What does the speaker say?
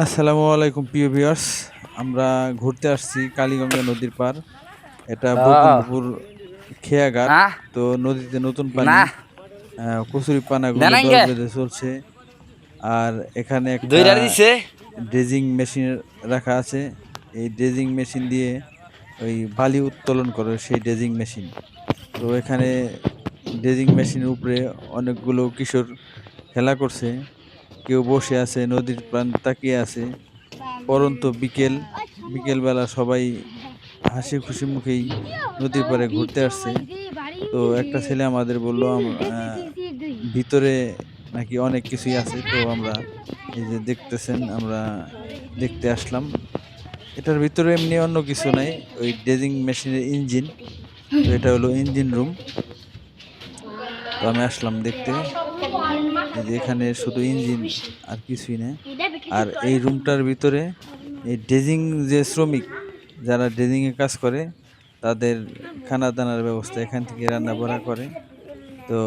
আসসালামু আলাইকুম প্রিয় ভিউয়ার্স। আমরা ঘুরতে আসছি কালীগঙ্গা নদীর পার। এটা ও বৈকুণ্ঠপুর খেয়াঘাট। আহ তো নদীতে নতুন না পানি, কচুরিপানাগুলো দল দেনাইনগে বেঁধে চলছে। আর এখানে একটা দুইটার দিছে ড্রেজিং মেশিন রাখা আছে। এই ড্রেজিং মেশিন দিয়ে ওই বালি উত্তোলন করে সেই ড্রেজিং মেশিন। তো এখানে ড্রেজিং মেশিনের উপরে অনেকগুলো কিশোর খেলা করছে। কেউ বসে আছে, নদীর প্রাণ তাকিয়ে আছে। পরন্ত বিকেল, বিকেলবেলা সবাই হাসি খুশি মুখেই নদীর পাড়ে ঘুরতে আসছে। তো একটা ছেলে আমাদের বলল ভিতরে নাকি অনেক কিছুই আছে। তো আমরা এই যে দেখতেছেন, আমরা দেখতে আসলাম। এটার ভিতরে এমনি অন্য কিছু নাই, ওই ড্রেজিং মেশিনের ইঞ্জিন। তো এটা হলো ইঞ্জিন রুম। তো আমি আসলাম দেখতে। এই যে এখানে শুধু ইঞ্জিন, আর কিছুই না। আর এই রুমটার ভিতরে এই ড্রেজিং যে শ্রমিক, যারা ড্রেজিং এ কাজ করে, তাদের খানা দানার ব্যবস্থা এখান থেকে রান্না বাড়া করে। তো